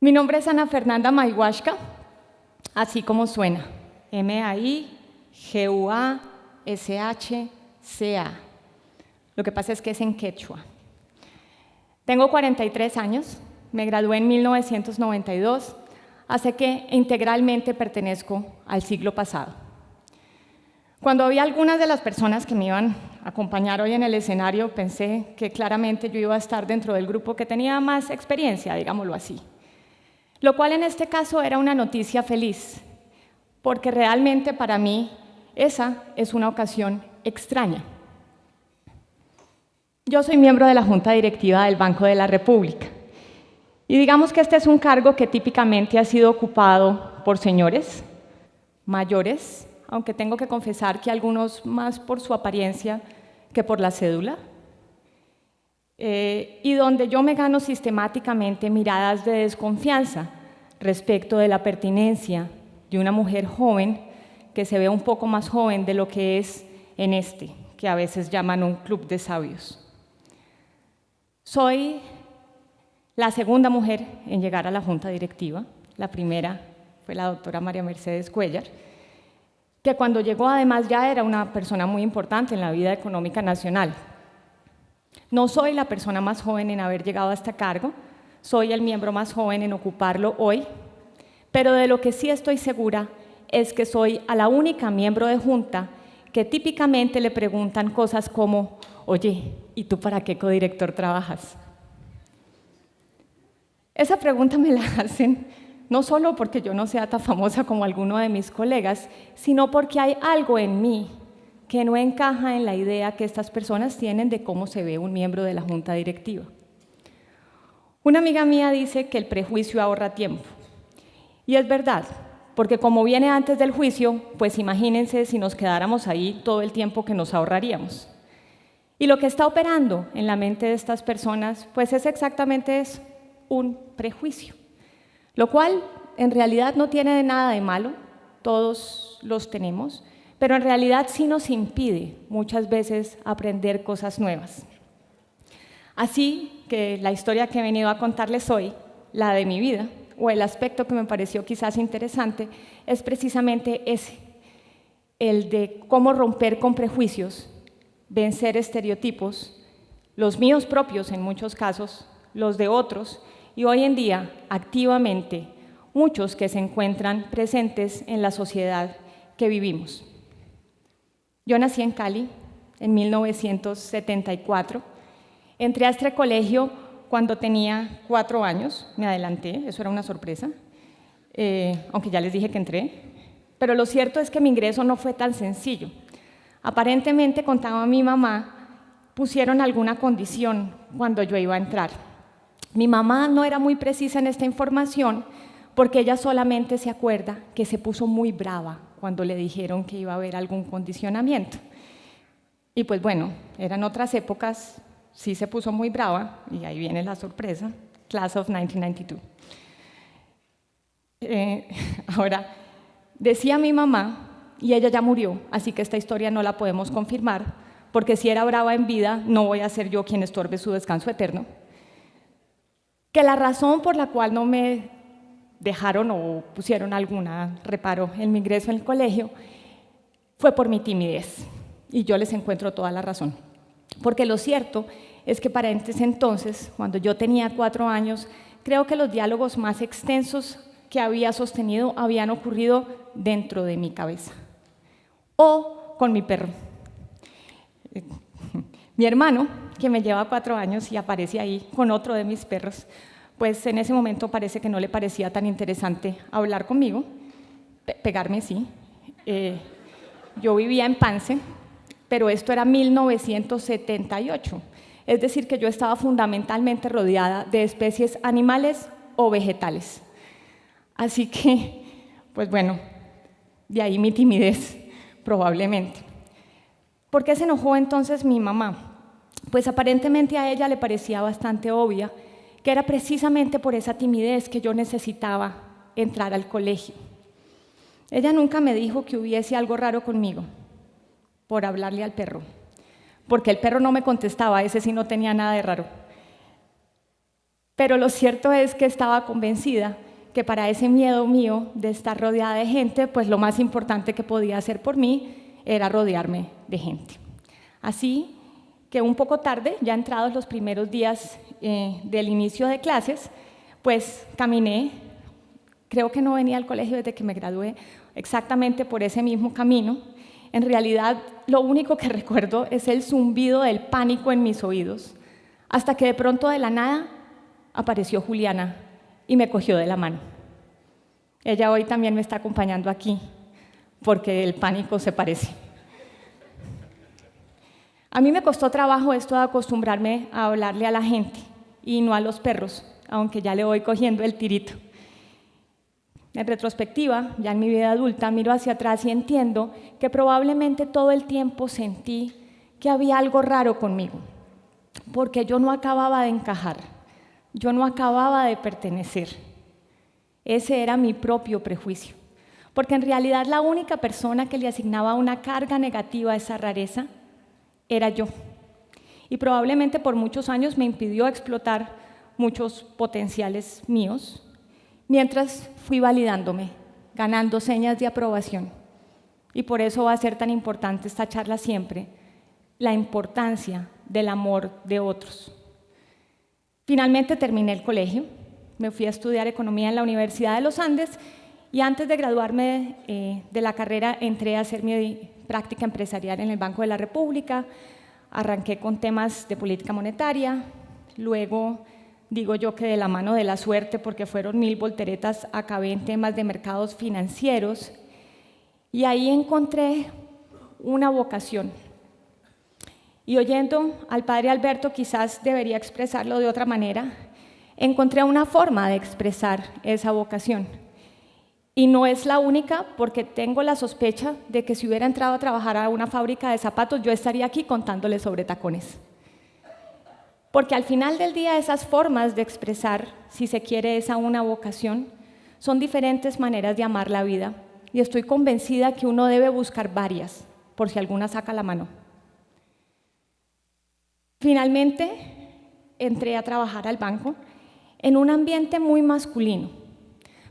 Mi nombre es Ana Fernanda Maihuashka, así como suena, M-A-I-G-U-A-S-H-C-A. Lo que pasa es que es en quechua. Tengo 43 años, me gradué en 1992, así que integralmente pertenezco al siglo pasado. Cuando vi a algunas de las personas que me iban a acompañar hoy en el escenario, pensé que claramente yo iba a estar dentro del grupo que tenía más experiencia, digámoslo así. Lo cual en este caso era una noticia feliz, porque realmente para mí esa es una ocasión extraña. Yo soy miembro de la Junta Directiva del Banco de la República, y digamos que este es un cargo que típicamente ha sido ocupado por señores mayores, aunque tengo que confesar que algunos más por su apariencia que por la cédula, y donde yo me gano sistemáticamente miradas de desconfianza respecto de la pertinencia de una mujer joven que se ve un poco más joven de lo que es en este, que a veces llaman un club de sabios. Soy la segunda mujer en llegar a la Junta Directiva. La primera fue la doctora María Mercedes Cuellar, que cuando llegó además ya era una persona muy importante en la vida económica nacional. No soy la persona más joven en haber llegado a este cargo, soy el miembro más joven en ocuparlo hoy, pero de lo que sí estoy segura es que soy a la única miembro de junta que típicamente le preguntan cosas como, oye, ¿y tú para qué codirector trabajas? Esa pregunta me la hacen no solo porque yo no sea tan famosa como alguno de mis colegas, sino porque hay algo en mí que no encaja en la idea que estas personas tienen de cómo se ve un miembro de la Junta Directiva. Una amiga mía dice que el prejuicio ahorra tiempo. Y es verdad, porque como viene antes del juicio, pues imagínense si nos quedáramos ahí todo el tiempo que nos ahorraríamos. Y lo que está operando en la mente de estas personas, pues es exactamente eso, un prejuicio. Lo cual en realidad no tiene nada de malo, todos los tenemos, pero en realidad sí nos impide muchas veces aprender cosas nuevas. Así que la historia que he venido a contarles hoy, la de mi vida, o el aspecto que me pareció quizás interesante, es precisamente ese, el de cómo romper con prejuicios, vencer estereotipos, los míos propios en muchos casos, los de otros, y hoy en día, activamente, muchos que se encuentran presentes en la sociedad que vivimos. Yo nací en Cali en 1974. Entré a este colegio cuando tenía 4 años, me adelanté, eso era una sorpresa, aunque ya les dije que entré. Pero lo cierto es que mi ingreso no fue tan sencillo. Aparentemente, contaba mi mamá, pusieron alguna condición cuando yo iba a entrar. Mi mamá no era muy precisa en esta información porque ella solamente se acuerda que se puso muy brava cuando le dijeron que iba a haber algún condicionamiento. Y pues bueno, eran otras épocas, sí se puso muy brava, y ahí viene la sorpresa, Class of 1992. Ahora, decía mi mamá, y ella ya murió, así que esta historia no la podemos confirmar, porque si era brava en vida, no voy a ser yo quien estorbe su descanso eterno, que la razón por la cual no me dejaron o pusieron alguna reparo en mi ingreso en el colegio fue por mi timidez, y yo les encuentro toda la razón. Porque lo cierto es que para ese entonces, cuando yo tenía 4 años, creo que los diálogos más extensos que había sostenido habían ocurrido dentro de mi cabeza o con mi perro. Mi hermano, que me lleva 4 años y aparece ahí con otro de mis perros, pues en ese momento parece que no le parecía tan interesante hablar conmigo, pegarme sí. Yo vivía en Pance, pero esto era 1978, es decir, que yo estaba fundamentalmente rodeada de especies animales o vegetales. Así que, pues bueno, de ahí mi timidez, probablemente. ¿Por qué se enojó entonces mi mamá? Pues aparentemente a ella le parecía bastante obvia que era precisamente por esa timidez que yo necesitaba entrar al colegio. Ella nunca me dijo que hubiese algo raro conmigo por hablarle al perro, porque el perro no me contestaba, ese sí no tenía nada de raro. Pero lo cierto es que estaba convencida que para ese miedo mío de estar rodeada de gente, pues lo más importante que podía hacer por mí era rodearme de gente. Así que un poco tarde, ya entrados los primeros días del inicio de clases, pues caminé, creo que no venía al colegio desde que me gradué, exactamente por ese mismo camino. En realidad, lo único que recuerdo es el zumbido del pánico en mis oídos, hasta que de pronto de la nada apareció Juliana y me cogió de la mano. Ella hoy también me está acompañando aquí, porque el pánico se parece. A mí me costó trabajo esto de acostumbrarme a hablarle a la gente y no a los perros, aunque ya le voy cogiendo el tirito. En retrospectiva, ya en mi vida adulta, miro hacia atrás y entiendo que probablemente todo el tiempo sentí que había algo raro conmigo, porque yo no acababa de encajar, yo no acababa de pertenecer. Ese era mi propio prejuicio, porque en realidad la única persona que le asignaba una carga negativa a esa rareza era yo. Y probablemente por muchos años me impidió explotar muchos potenciales míos, mientras fui validándome, ganando señas de aprobación. Y por eso va a ser tan importante esta charla siempre, la importancia del amor de otros. Finalmente terminé el colegio, me fui a estudiar economía en la Universidad de los Andes y antes de graduarme de la carrera entré a hacer mi práctica empresarial en el Banco de la República, arranqué con temas de política monetaria, luego digo yo que de la mano de la suerte, porque fueron 1000 volteretas, acabé en temas de mercados financieros y ahí encontré una vocación. Y oyendo al padre Alberto, quizás debería expresarlo de otra manera, encontré una forma de expresar esa vocación. Y no es la única, porque tengo la sospecha de que si hubiera entrado a trabajar a una fábrica de zapatos, yo estaría aquí contándoles sobre tacones. Porque al final del día esas formas de expresar, si se quiere, esa una vocación, son diferentes maneras de amar la vida. Y estoy convencida que uno debe buscar varias, por si alguna saca la mano. Finalmente, entré a trabajar al banco en un ambiente muy masculino.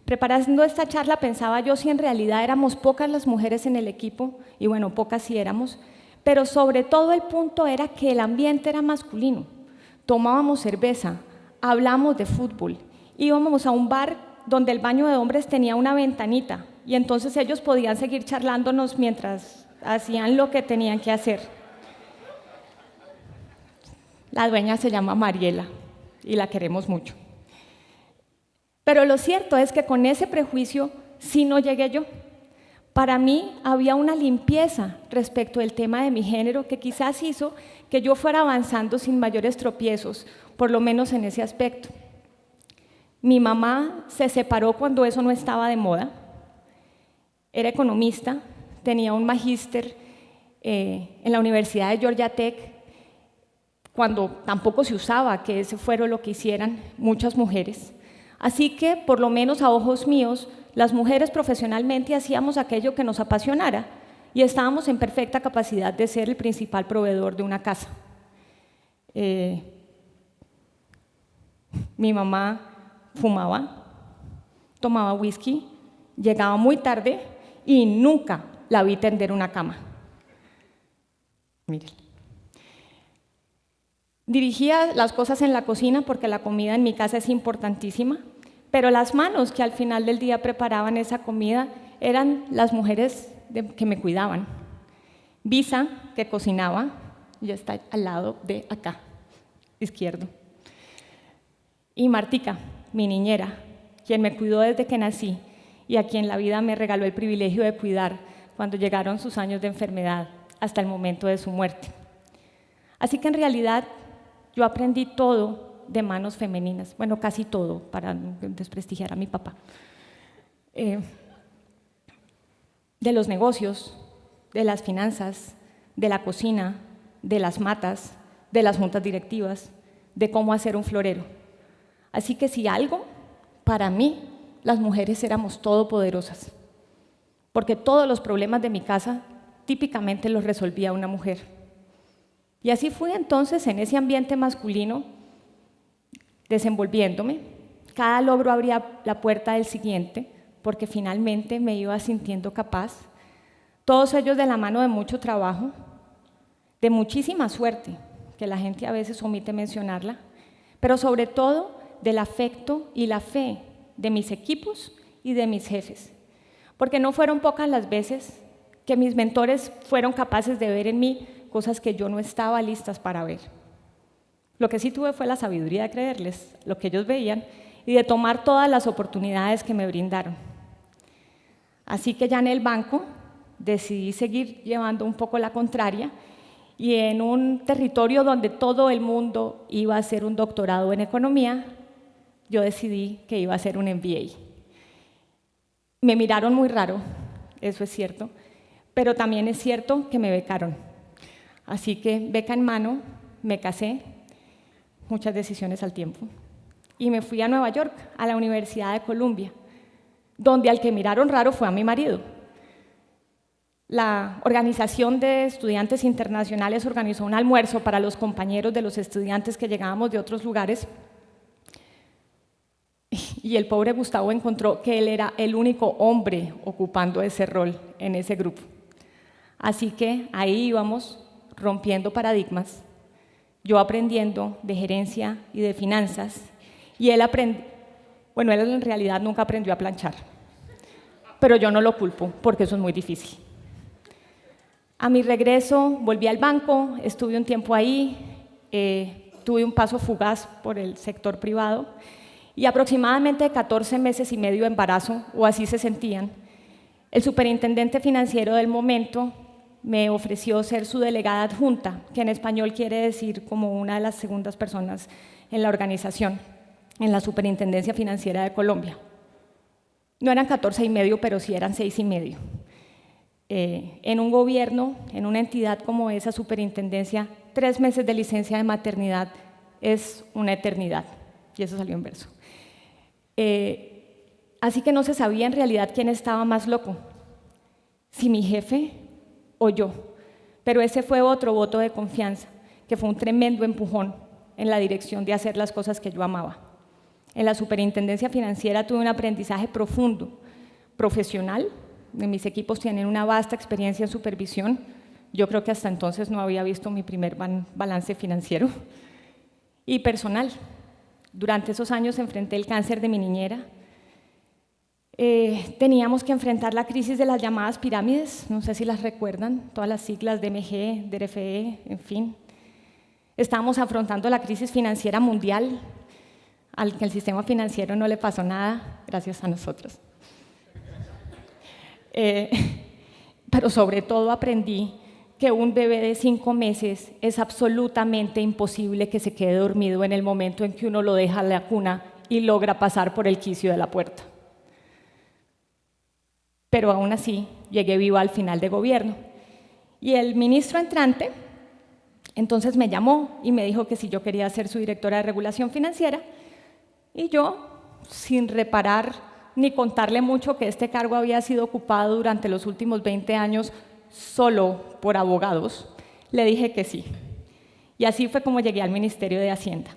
Preparando esta charla pensaba yo si en realidad éramos pocas las mujeres en el equipo, y bueno, pocas sí éramos, pero sobre todo el punto era que el ambiente era masculino. Tomábamos cerveza, hablamos de fútbol, íbamos a un bar donde el baño de hombres tenía una ventanita y entonces ellos podían seguir charlándonos mientras hacían lo que tenían que hacer. La dueña se llama Mariela y la queremos mucho. Pero lo cierto es que con ese prejuicio sí no llegué yo. Para mí había una limpieza respecto del tema de mi género que quizás hizo que yo fuera avanzando sin mayores tropiezos, por lo menos en ese aspecto. Mi mamá se separó cuando eso no estaba de moda. Era economista, tenía un magíster en la Universidad de Georgia Tech, cuando tampoco se usaba que ese fuera lo que hicieran muchas mujeres. Así que, por lo menos a ojos míos, las mujeres profesionalmente hacíamos aquello que nos apasionara y estábamos en perfecta capacidad de ser el principal proveedor de una casa. Mi mamá fumaba, tomaba whisky, llegaba muy tarde y nunca la vi tender una cama. Miren. Dirigía las cosas en la cocina porque la comida en mi casa es importantísima, pero las manos que al final del día preparaban esa comida eran las mujeres que me cuidaban. Visa, que cocinaba, ya está al lado de acá, izquierdo. Y Martica, mi niñera, quien me cuidó desde que nací y a quien la vida me regaló el privilegio de cuidar cuando llegaron sus años de enfermedad hasta el momento de su muerte. Así que en realidad yo aprendí todo de manos femeninas, bueno, casi todo, para no desprestigiar a mi papá. De los negocios, de las finanzas, de la cocina, de las matas, de las juntas directivas, de cómo hacer un florero. Así que si algo, para mí, las mujeres éramos todopoderosas, porque todos los problemas de mi casa típicamente los resolvía una mujer. Y así fui entonces en ese ambiente masculino desenvolviéndome. Cada logro abría la puerta del siguiente, porque finalmente me iba sintiendo capaz. Todos ellos de la mano de mucho trabajo, de muchísima suerte, que la gente a veces omite mencionarla, pero sobre todo del afecto y la fe de mis equipos y de mis jefes, porque no fueron pocas las veces que mis mentores fueron capaces de ver en mí cosas que yo no estaba listas para ver. Lo que sí tuve fue la sabiduría de creerles lo que ellos veían y de tomar todas las oportunidades que me brindaron. Así que ya en el banco decidí seguir llevando un poco la contraria y en un territorio donde todo el mundo iba a hacer un doctorado en economía, yo decidí que iba a hacer un MBA. Me miraron muy raro, eso es cierto, pero también es cierto que me becaron. Así que beca en mano, me casé, muchas decisiones al tiempo, y me fui a Nueva York, a la Universidad de Columbia, donde al que miraron raro fue a mi marido. La Organización de Estudiantes Internacionales organizó un almuerzo para los compañeros de los estudiantes que llegábamos de otros lugares y el pobre Gustavo encontró que él era el único hombre ocupando ese rol en ese grupo. Así que ahí íbamos rompiendo paradigmas, yo aprendiendo de gerencia y de finanzas y él él en realidad nunca aprendió a planchar, pero yo no lo culpo porque eso es muy difícil. A mi regreso volví al banco, estuve un tiempo ahí, tuve un paso fugaz por el sector privado y aproximadamente 14 meses y medio de embarazo, o así se sentían, el superintendente financiero del momento me ofreció ser su delegada adjunta, que en español quiere decir como una de las segundas personas en la organización, en la Superintendencia Financiera de Colombia. No eran 14 y medio, pero sí eran 6 y medio. En un gobierno, en una entidad como esa superintendencia, 3 meses de licencia de maternidad es una eternidad, y eso salió en verso. Así que no se sabía en realidad quién estaba más loco, si mi jefe o yo, pero ese fue otro voto de confianza, que fue un tremendo empujón en la dirección de hacer las cosas que yo amaba. En la superintendencia financiera tuve un aprendizaje profundo, profesional. Mis equipos tienen una vasta experiencia en supervisión. Yo creo que hasta entonces no había visto mi primer balance financiero. Y personal. Durante esos años enfrenté el cáncer de mi niñera. Teníamos que enfrentar la crisis de las llamadas pirámides, no sé si las recuerdan, todas las siglas DMG, DRFE, en fin. Estábamos afrontando la crisis financiera mundial, al que el sistema financiero no le pasó nada, gracias a nosotros. Pero sobre todo aprendí que un bebé de 5 meses es absolutamente imposible que se quede dormido en el momento en que uno lo deja en la cuna y logra pasar por el quicio de la puerta. Pero aún así llegué viva al final de gobierno. Y el ministro entrante entonces me llamó y me dijo que si yo quería ser su directora de regulación financiera, y yo, sin reparar ni contarle mucho que este cargo había sido ocupado durante los últimos 20 años solo por abogados, le dije que sí. Y así fue como llegué al Ministerio de Hacienda.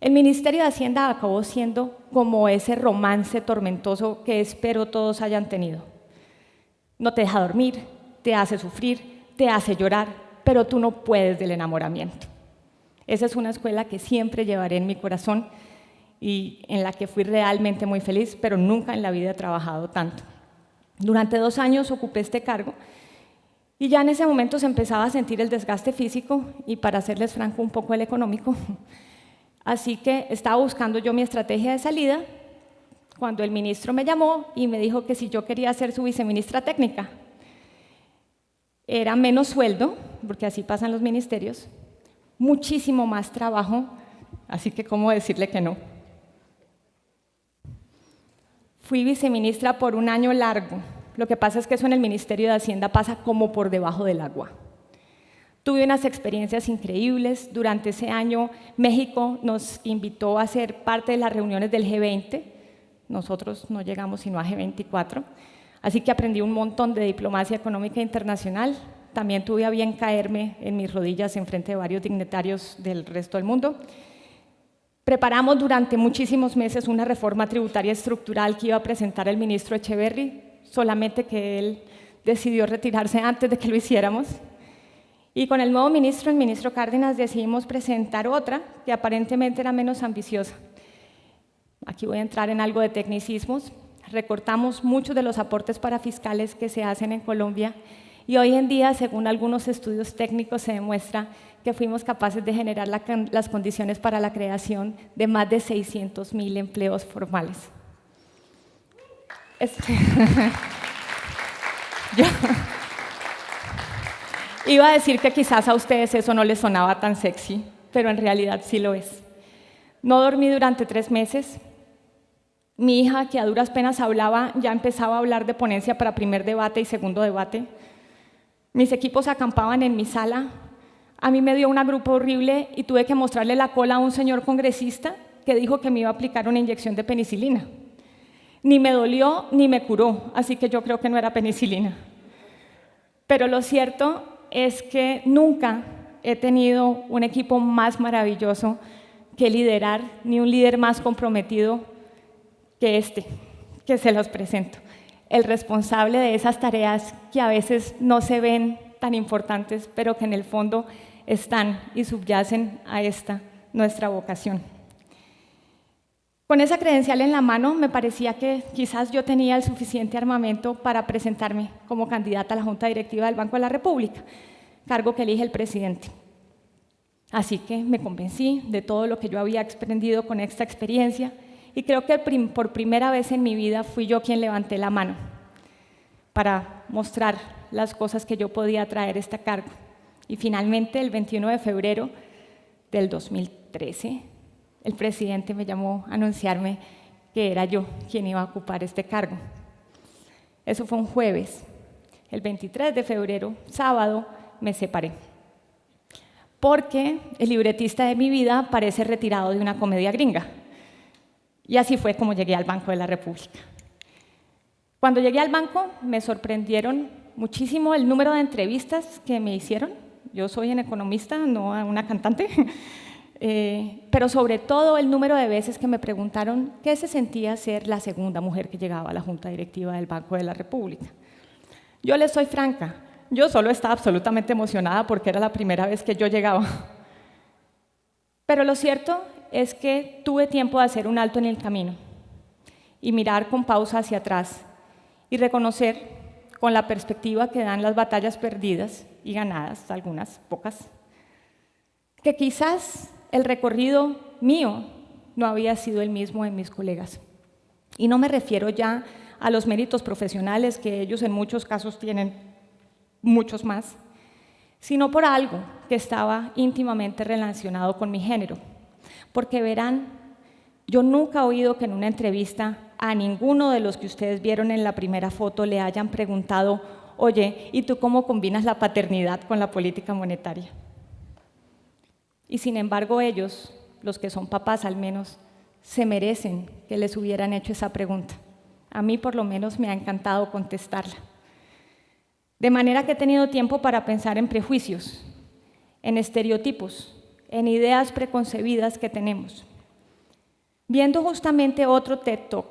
El Ministerio de Hacienda acabó siendo como ese romance tormentoso que espero todos hayan tenido. No te deja dormir, te hace sufrir, te hace llorar, pero tú no puedes del enamoramiento. Esa es una escuela que siempre llevaré en mi corazón y en la que fui realmente muy feliz, pero nunca en la vida he trabajado tanto. Durante 2 años ocupé este cargo y ya en ese momento se empezaba a sentir el desgaste físico y, para serles franco, un poco el económico. Así que estaba buscando yo mi estrategia de salida cuando el ministro me llamó y me dijo que si yo quería ser su viceministra técnica. Era menos sueldo, porque así pasan los ministerios, muchísimo más trabajo, así que ¿cómo decirle que no? Fui viceministra por 1 año largo. Lo que pasa es que eso en el Ministerio de Hacienda pasa como por debajo del agua. Tuve unas experiencias increíbles. Durante ese año, México nos invitó a ser parte de las reuniones del G20. Nosotros no llegamos sino a G24. Así que aprendí un montón de diplomacia económica internacional. También tuve a bien caerme en mis rodillas en frente de varios dignatarios del resto del mundo. Preparamos durante muchísimos meses una reforma tributaria estructural que iba a presentar el ministro Echeverry, solamente que él decidió retirarse antes de que lo hiciéramos. Y con el nuevo ministro, el ministro Cárdenas, decidimos presentar otra que aparentemente era menos ambiciosa. Aquí voy a entrar en algo de tecnicismos. Recortamos muchos de los aportes parafiscales que se hacen en Colombia y hoy en día, según algunos estudios técnicos, se demuestra que fuimos capaces de generar las condiciones para la creación de más de 600.000 empleos formales. Yo iba a decir que quizás a ustedes eso no les sonaba tan sexy, pero en realidad sí lo es. No dormí durante 3 meses. Mi hija, que a duras penas hablaba, ya empezaba a hablar de ponencia para primer debate y segundo debate. Mis equipos acampaban en mi sala. A mí me dio una gripe horrible y tuve que mostrarle la cola a un señor congresista que dijo que me iba a aplicar una inyección de penicilina. Ni me dolió ni me curó, así que yo creo que no era penicilina. Pero lo cierto es que nunca he tenido un equipo más maravilloso que liderar, ni un líder más comprometido que que se los presento. El responsable de esas tareas que a veces no se ven tan importantes, pero que en el fondo están y subyacen a esta nuestra vocación. Con esa credencial en la mano, me parecía que quizás yo tenía el suficiente armamento para presentarme como candidata a la Junta Directiva del Banco de la República, cargo que elige el presidente. Así que me convencí de todo lo que yo había aprendido con esta experiencia y creo que por primera vez en mi vida fui yo quien levanté la mano para mostrar las cosas que yo podía traer a este cargo. Y finalmente, el 21 de febrero del 2013, el presidente me llamó a anunciarme que era yo quien iba a ocupar este cargo. Eso fue un jueves. El 23 de febrero, sábado, me separé. Porque el libretista de mi vida parece retirado de una comedia gringa. Y así fue como llegué al Banco de la República. Cuando llegué al banco, me sorprendieron muchísimo el número de entrevistas que me hicieron. Yo soy un economista, no una cantante. Pero sobre todo el número de veces que me preguntaron qué se sentía ser la segunda mujer que llegaba a la Junta Directiva del Banco de la República. Yo les soy franca, yo solo estaba absolutamente emocionada porque era la primera vez que yo llegaba. Pero lo cierto es que tuve tiempo de hacer un alto en el camino y mirar con pausa hacia atrás y reconocer con la perspectiva que dan las batallas perdidas y ganadas, algunas pocas, que quizás el recorrido mío no había sido el mismo de mis colegas. Y no me refiero ya a los méritos profesionales, que ellos en muchos casos tienen muchos más, sino por algo que estaba íntimamente relacionado con mi género. Porque verán, yo nunca he oído que en una entrevista a ninguno de los que ustedes vieron en la primera foto le hayan preguntado: oye, ¿y tú cómo combinas la paternidad con la política monetaria? Y sin embargo ellos, los que son papás al menos, se merecen que les hubieran hecho esa pregunta. A mí por lo menos me ha encantado contestarla. De manera que he tenido tiempo para pensar en prejuicios, en estereotipos, en ideas preconcebidas que tenemos. Viendo justamente otro TED Talk,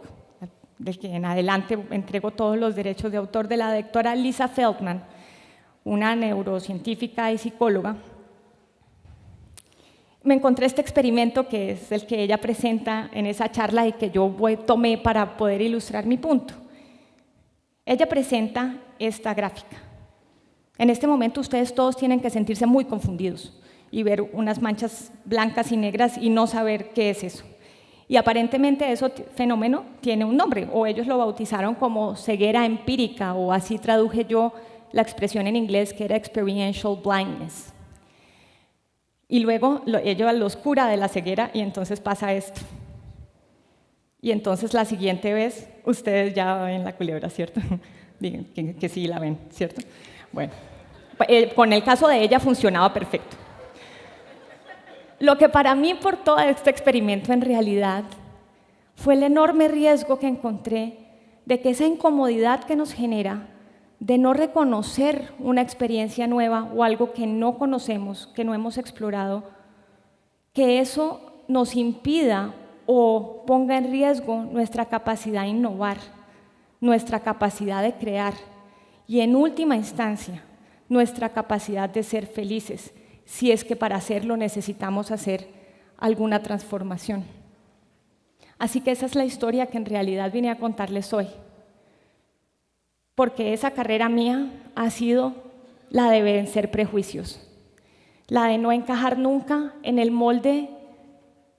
del que en adelante entrego todos los derechos de autor, de la doctora Lisa Feldman, una neurocientífica y psicóloga, me encontré este experimento que es el que ella presenta en esa charla y que yo tomé para poder ilustrar mi punto. Ella presenta esta gráfica. En este momento ustedes todos tienen que sentirse muy confundidos y ver unas manchas blancas y negras y no saber qué es eso. Y aparentemente ese fenómeno tiene un nombre, o ellos lo bautizaron como ceguera empírica, o así traduje yo la expresión en inglés, que era experiential blindness. Y luego ellos los cura de la ceguera y entonces pasa esto. Y entonces la siguiente vez, ustedes ya ven la culebra, ¿cierto? Digan que sí la ven, ¿cierto? Bueno, con el caso de ella funcionaba perfecto. Lo que para mí por todo este experimento en realidad fue el enorme riesgo que encontré de que esa incomodidad que nos genera de no reconocer una experiencia nueva o algo que no conocemos, que no hemos explorado, que eso nos impida o ponga en riesgo nuestra capacidad de innovar, nuestra capacidad de crear y, en última instancia, nuestra capacidad de ser felices, si es que para hacerlo necesitamos hacer alguna transformación. Así que esa es la historia que en realidad vine a contarles hoy, porque esa carrera mía ha sido la de vencer prejuicios, la de no encajar nunca en el molde,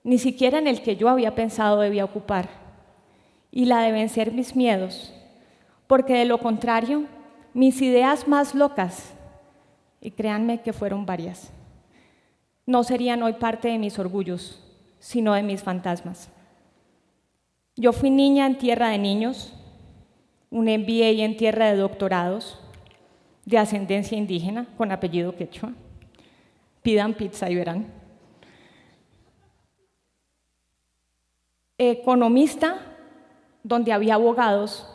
ni siquiera en el que yo había pensado debía ocupar, y la de vencer mis miedos, porque de lo contrario, mis ideas más locas, y créanme que fueron varias, no serían hoy parte de mis orgullos, sino de mis fantasmas. Yo fui niña en tierra de niños, un MBA en tierra de doctorados, de ascendencia indígena, con apellido quechua. Pidan pizza y verán. Economista, donde había abogados.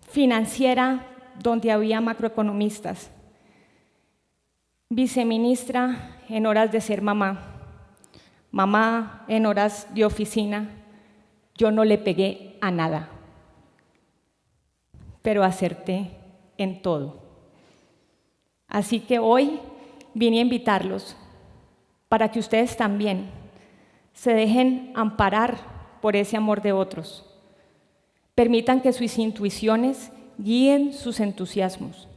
Financiera, donde había macroeconomistas. Viceministra en horas de ser mamá. Mamá en horas de oficina. Yo no le pegué a nada, pero acerté en todo. Así que hoy vine a invitarlos para que ustedes también se dejen amparar por ese amor de otros. Permitan que sus intuiciones guíen sus entusiasmos.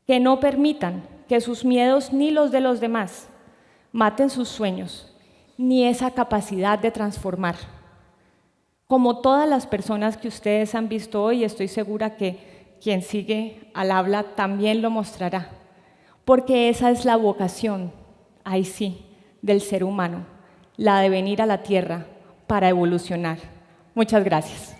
Que no permitan que sus miedos ni los de los demás maten sus sueños, ni esa capacidad de transformar. Como todas las personas que ustedes han visto hoy, estoy segura que quien sigue al habla también lo mostrará, porque esa es la vocación, ahí sí, del ser humano, la de venir a la Tierra para evolucionar. Muchas gracias.